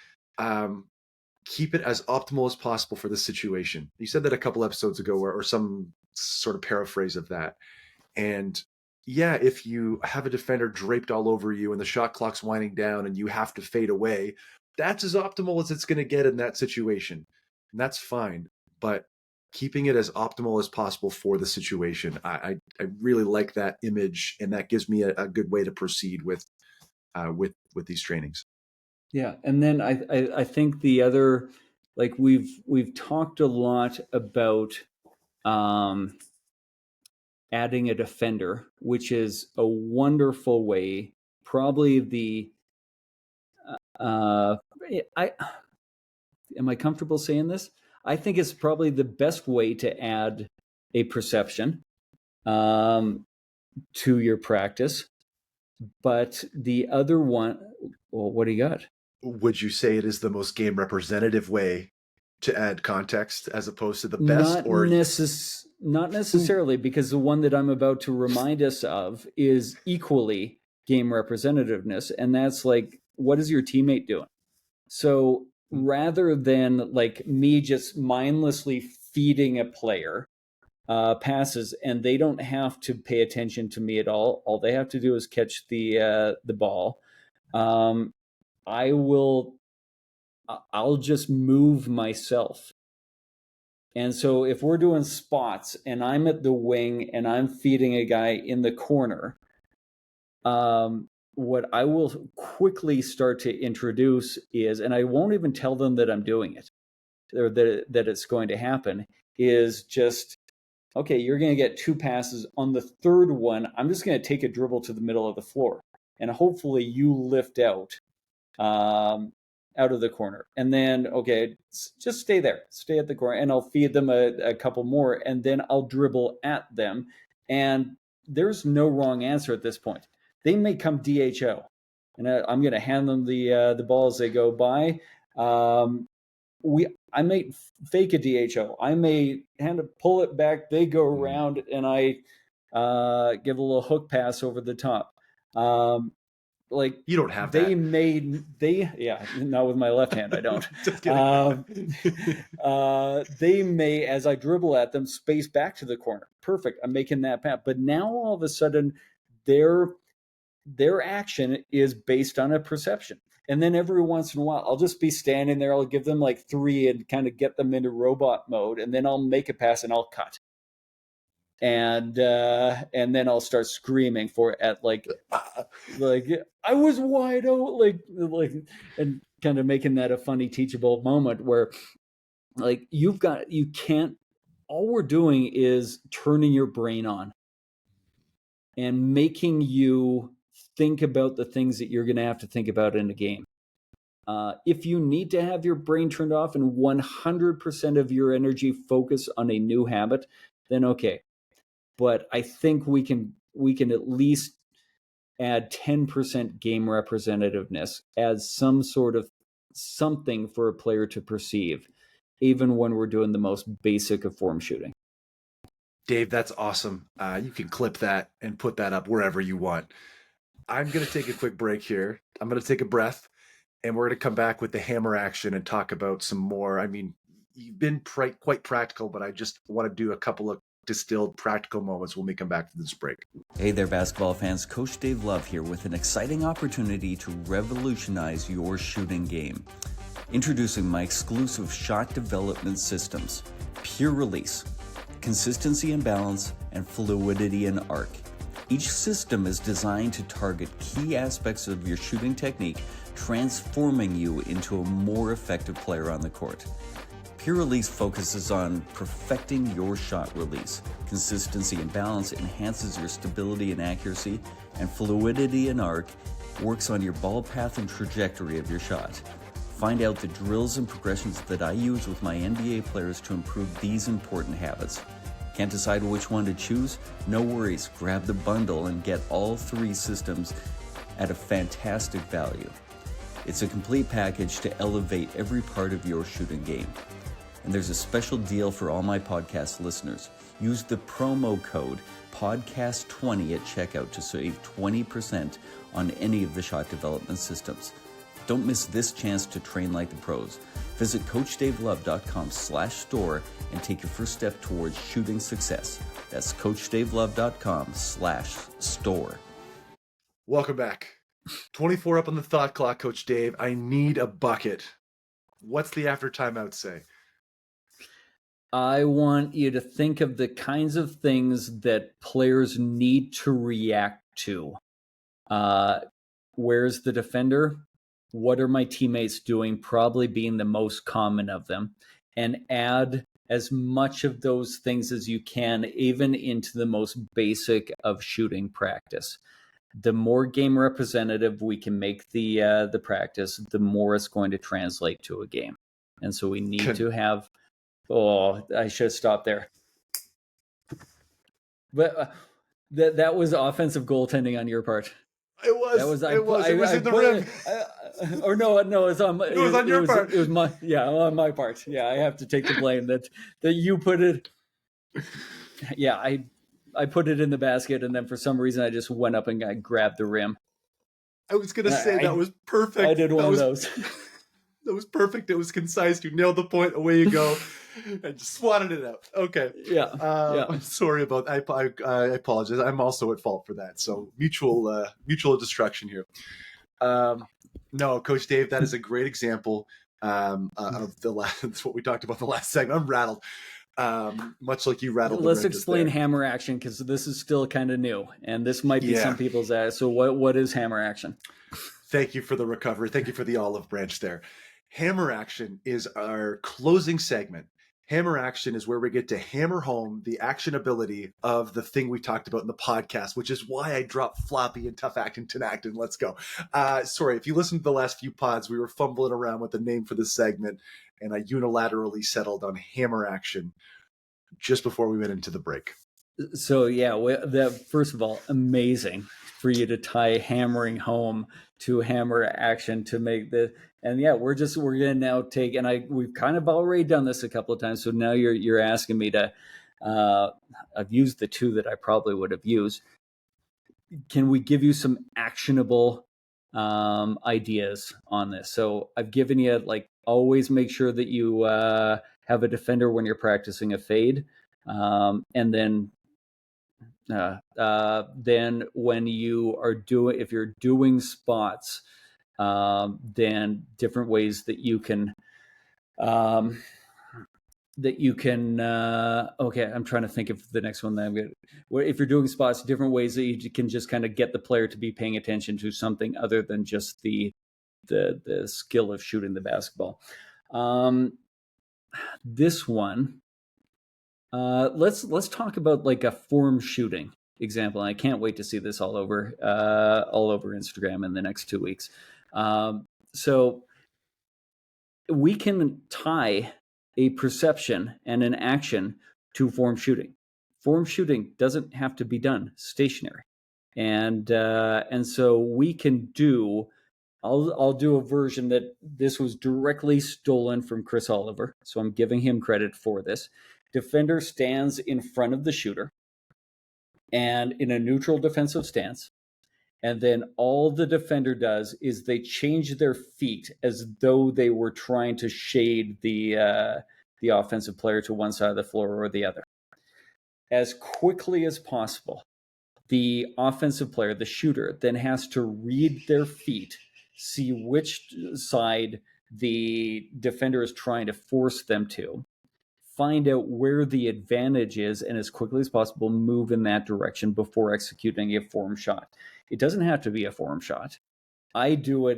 Keep it as optimal as possible for the situation. You said that a couple episodes ago, or some sort of paraphrase of that. And yeah, if you have a defender draped all over you and the shot clock's winding down and you have to fade away, that's as optimal as it's going to get in that situation. And that's fine. But keeping it as optimal as possible for the situation. I really like that image, and that gives me a good way to proceed with these trainings. Yeah, and then I think the other, like we've talked a lot about adding a defender, which is a wonderful way. Probably am I comfortable saying this? I think it's probably the best way to add a perception to your practice. But the other one, well, what do you got? Would you say it is the most game representative way to add context as opposed to the best? Not necessarily, because the one that I'm about to remind us of is equally game representativeness. And that's like, what is your teammate doing? So rather than like me just mindlessly feeding a player passes and they don't have to pay attention to me at all they have to do is catch the ball, I'll just move myself. And so if we're doing spots and I'm at the wing and I'm feeding a guy in the corner, what I will quickly start to introduce is, and I won't even tell them that I'm doing it or that it's going to happen, is just, okay, you're going to get 2 passes. On the third one, I'm just going to take a dribble to the middle of the floor, and hopefully you lift out of the corner. And then, okay, just stay there, stay at the corner, and I'll feed them a couple more, and then I'll dribble at them. And there's no wrong answer at this point. They may come DHO, and I'm going to hand them the ball as they go by. I may fake a DHO. I may pull it back. They go around, and I give a little hook pass over the top. Like, you don't have that. Not with my left hand. I don't. Just kidding. They may, as I dribble at them, space back to the corner. Perfect. I'm making that pass. But now all of a sudden, their action is based on a perception. And then every once in a while, I'll just be standing there. I'll give them like 3 and kind of get them into robot mode. And then I'll make a pass and I'll cut. And then I'll start screaming for it at like I was wide open, like, and kind of making that a funny, teachable moment where like all we're doing is turning your brain on and making you think about the things that you're going to have to think about in a game. If you need to have your brain turned off and 100% of your energy focus on a new habit, then okay. But I think we can at least add 10% game representativeness as some sort of something for a player to perceive, even when we're doing the most basic of form shooting. Dave, that's awesome. You can clip that and put that up wherever you want. I'm going to take a quick break here. I'm going to take a breath, and we're going to come back with the hammer action and talk about some more. I mean, you've been quite practical, but I just want to do a couple of distilled practical moments when we come back to this break. Hey there, basketball fans. Coach Dave Love here with an exciting opportunity to revolutionize your shooting game. Introducing my exclusive shot development systems, Pure Release, Consistency and Balance, and Fluidity and Arc. Each system is designed to target key aspects of your shooting technique, transforming you into a more effective player on the court. Pure Release focuses on perfecting your shot release. Consistency and Balance enhances your stability and accuracy, and Fluidity and Arc works on your ball path and trajectory of your shot. Find out the drills and progressions that I use with my NBA players to improve these important habits. Can't decide which one to choose? No worries, grab the bundle and get all 3 systems at a fantastic value. It's a complete package to elevate every part of your shooting game. And there's a special deal for all my podcast listeners. Use the promo code podcast20 at checkout to save 20% on any of the shot development systems. Don't miss this chance to train like the pros. Visit CoachDaveLove.com/store and take your first step towards shooting success. That's CoachDaveLove.com/store. Welcome back. 24 up on the thought clock, Coach Dave. I need a bucket. What's the after timeout say? I want you to think of the kinds of things that players need to react to. Where's the defender? What are my teammates doing? Probably being the most common of them. And add as much of those things as you can, even into the most basic of shooting practice. The more game representative we can make the practice, the more it's going to translate to a game. And so we need to have... Oh, I should have stopped there. But that was offensive goaltending on your part. It was. It was in the rim. Or no, it's on. It was on your part. It was on my part. Yeah, I have to take the blame that you put it. Yeah, I put it in the basket, and then for some reason I just went up and I grabbed the rim. I was gonna say that was perfect. I did one of those. That was perfect. It was concise. You nailed the point. Away you go. I just swatted it out. Okay. Yeah. I'm sorry about that. I apologize. I'm also at fault for that. So mutual destruction here. No, Coach Dave, that is a great example of what we talked about the last segment. I'm rattled. Much like you rattled. Let's explain hammer action, because this is still kind of new, and this might be some people's. So what is hammer action? Thank you for the recovery. Thank you for the olive branch there. Hammer action is our closing segment. Hammer action is where we get to hammer home the actionability of the thing we talked about in the podcast, which is why I dropped floppy and tough acting, tenactin. Let's go. Sorry, if you listened to the last few pods, we were fumbling around with the name for this segment, and I unilaterally settled on hammer action just before we went into the break. So first of all, amazing for you to tie hammering home to hammer action to make the. And we're gonna now take, and we've kind of already done this a couple of times. So now you're asking me to, I've used the 2 that I probably would have used. Can we give you some actionable ideas on this? So I've given you, always make sure that you have a defender when you're practicing a fade, and then when you are if you're doing spots. Then different ways that you can okay, I'm trying to think of the next one that I'm going to, if you're doing spots, different ways that you can just kind of get the player to be paying attention to something other than just the skill of shooting the basketball. This one, let's talk about a form shooting example. And I can't wait to see this all over Instagram in the next 2 weeks. So we can tie a perception and an action to form shooting. Form shooting doesn't have to be done stationary, and so we can do. I'll do a version that this was directly stolen from Chris Oliver, so I'm giving him credit for this. Defender stands in front of the shooter, and in a neutral defensive stance. And then all the defender does is they change their feet as though they were trying to shade the offensive player to one side of the floor or the other. As quickly as possible, the offensive player, the shooter, then has to read their feet, see which side the defender is trying to force them to, find out where the advantage is, and as quickly as possible move in that direction before executing a form shot. It doesn't have to be a form shot. I do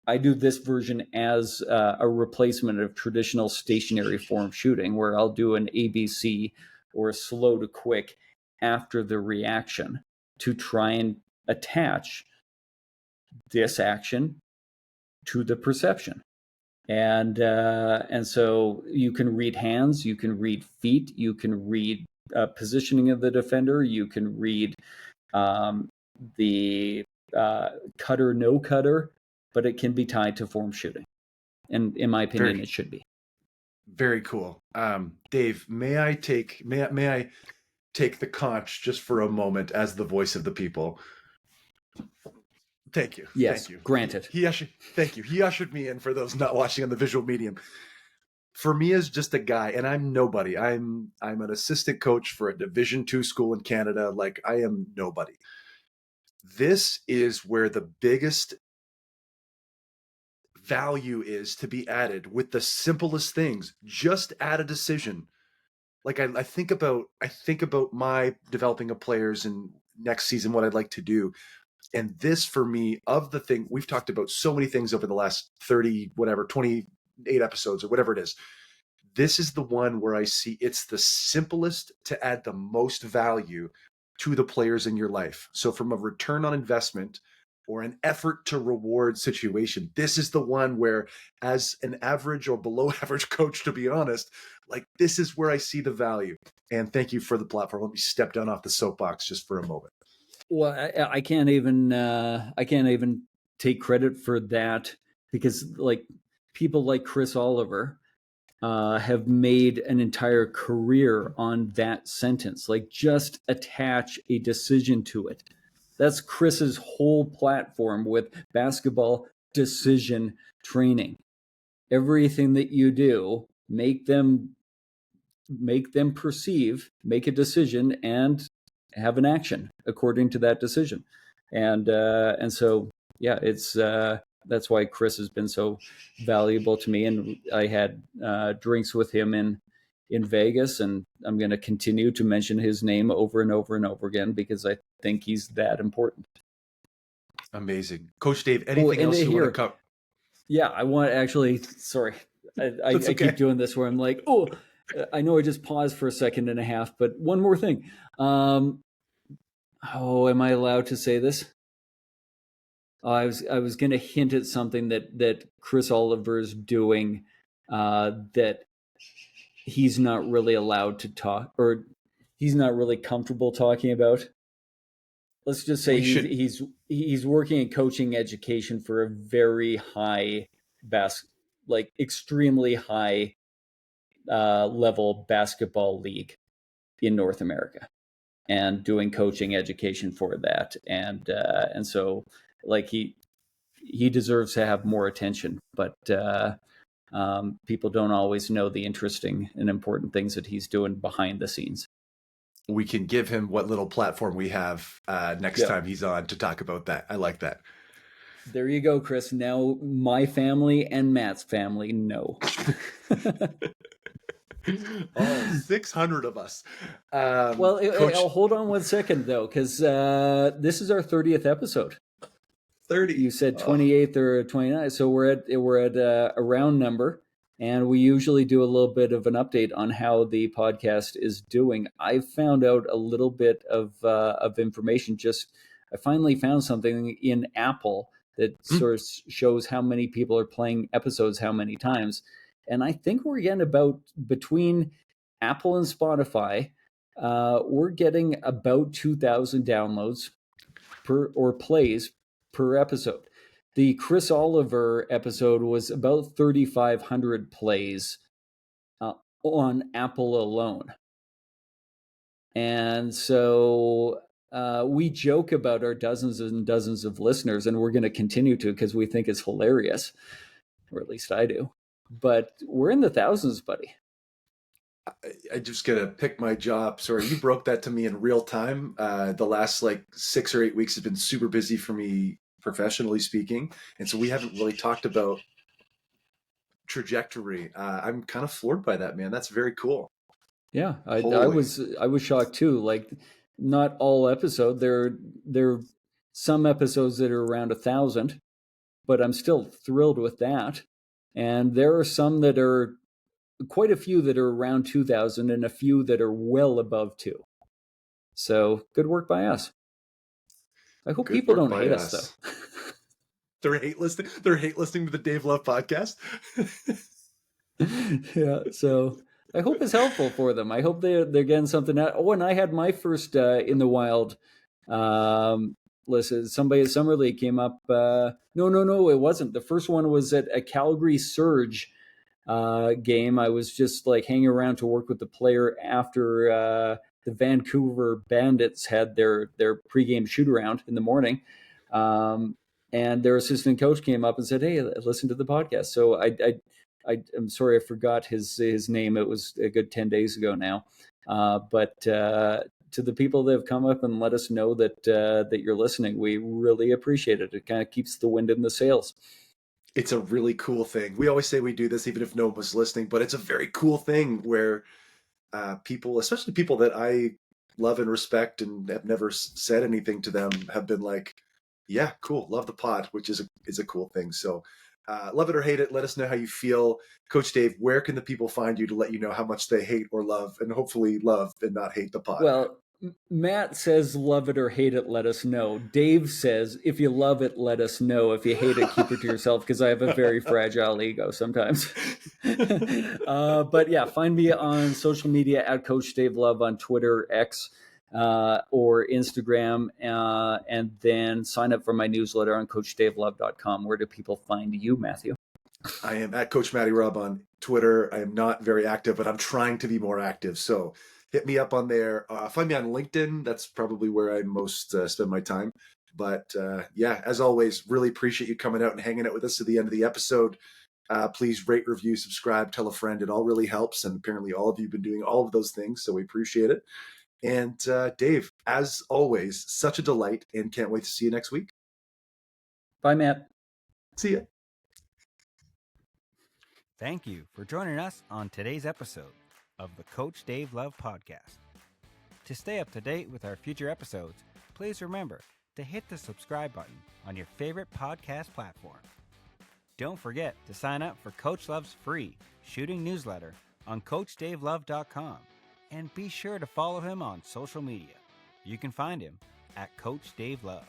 this version as a replacement of traditional stationary form shooting, where I'll do an ABC or a slow to quick after the reaction to try and attach this action to the perception. And so you can read hands, you can read feet, you can read positioning of the defender, you can read the cutter, no cutter, but it can be tied to form shooting. And in my opinion, it should be. Very cool. Dave, may I take the conch just for a moment as the voice of the people? Thank you. Yes, thank you. Granted. Thank you. He ushered me in for those not watching on the visual medium. For me as just a guy, and I'm nobody. I'm an assistant coach for a Division II school in Canada. Like, I am nobody. This is where the biggest value is to be added with the simplest things. Just add a decision. Like, I think about my developing of players and next season, what I'd like to do. And this, for me, of the thing, we've talked about so many things over the last 28 episodes or whatever it is. This is the one where I see it's the simplest to add the most value to the players in your life. So from a return on investment or an effort to reward situation, this is the one where, as an average or below average coach, to be honest, like, this is where I see the value. And thank you for the platform. Let me step down off the soapbox just for a moment. Well, I can't even take credit for that, because like people like Chris Oliver have made an entire career on that sentence. Like, just attach a decision to it. That's Chris's whole platform with basketball decision training. Everything that you do, make them perceive, make a decision, and have an action according to that decision. And so, yeah, it's that's why Chris has been so valuable to me. And I had drinks with him in Vegas, and I'm going to continue to mention his name over and over and over again, because I think he's that important. Amazing. Coach Dave, anything else you want to cover? Yeah, I want to actually, sorry, I keep doing this where I'm like, oh, I know I just paused for a second and a half, but one more thing. Am I allowed to say this? I was going to hint at something that Chris Oliver's doing that he's not really allowed to talk, or he's not really comfortable talking about. Let's just say he's working in coaching education for a very high extremely high level basketball league in North America, and doing coaching education for that. And so, like, he deserves to have more attention, but people don't always know the interesting and important things that he's doing behind the scenes. We can give him what little platform we have next time he's on to talk about that. I like that. There you go, Chris. Now my family and Matt's family know. All 600 of us. Well, Coach... hold on one second, though, because this is our 30th episode. 30. You said 28th or 29th, so we're at a round number, and we usually do a little bit of an update on how the podcast is doing. I found out a little bit of information. I finally found something in Apple that sort of shows how many people are playing episodes how many times. And I think we're getting about, between Apple and Spotify, we're getting about 2,000 downloads plays per episode. The Chris Oliver episode was about 3,500 plays on Apple alone. And so we joke about our dozens and dozens of listeners, and we're going to continue to, because we think it's hilarious, or at least I do. But we're in the thousands, buddy. I just got to pick my jaw up. Sorry, you broke that to me in real time. The last 6 or 8 weeks have been super busy for me, professionally speaking. And so we haven't really talked about trajectory. I'm kind of floored by that, man. That's very cool. Yeah, I was shocked too. Like, not all episode. There are some episodes that are around 1,000, but I'm still thrilled with that. And there are some that are, quite a few that are around 2,000, and a few that are well above 2. So good work by us. I hope people don't hate us, though. They're hate listing. They're hate listing to the Dave Love podcast. Yeah, so I hope it's helpful for them. I hope they're getting something out. Oh, and I had my first in the wild. Listen, somebody at Summer League came up. No, it wasn't. The first one was at a Calgary Surge game. I was just like hanging around to work with the player after the Vancouver Bandits had their pregame shoot around in the morning. And their assistant coach came up and said, "Hey, listen to the podcast." So I'm sorry, I forgot his name. It was a good 10 days ago now. But to the people that have come up and let us know that you're listening, we really appreciate it. It kind of keeps the wind in the sails. It's a really cool thing. We always say we do this even if no one was listening, but it's a very cool thing where people, especially people that I love and respect and have never said anything to them, have been like, yeah, cool, love the pod, which is a cool thing. So love it or hate it, let us know how you feel. Coach Dave, where can the people find you to let you know how much they hate or love, and hopefully love and not hate the pod? Well, Matt says, love it or hate it, let us know. Dave says, if you love it, let us know. If you hate it, keep it to yourself, because I have a very fragile ego sometimes. But yeah, find me on social media at Coach Dave Love on Twitter, X, or Instagram, and then sign up for my newsletter on CoachDaveLove.com. Where do people find you, Matthew? I am at Coach Matty Rob on Twitter. I am not very active, but I'm trying to be more active. So hit me up on there. Find me on LinkedIn. That's probably where I most spend my time. But yeah, as always, really appreciate you coming out and hanging out with us to the end of the episode. Please rate, review, subscribe, tell a friend. It all really helps. And apparently all of you have been doing all of those things. So we appreciate it. And Dave, as always, such a delight, and can't wait to see you next week. Bye, Matt. See ya. Thank you for joining us on today's episode of the Coach Dave Love Podcast. To stay up to date with our future episodes, please remember to hit the subscribe button on your favorite podcast platform. Don't forget to sign up for Coach Love's free shooting newsletter on CoachDaveLove.com, and be sure to follow him on social media. You can find him at Coach Dave Love.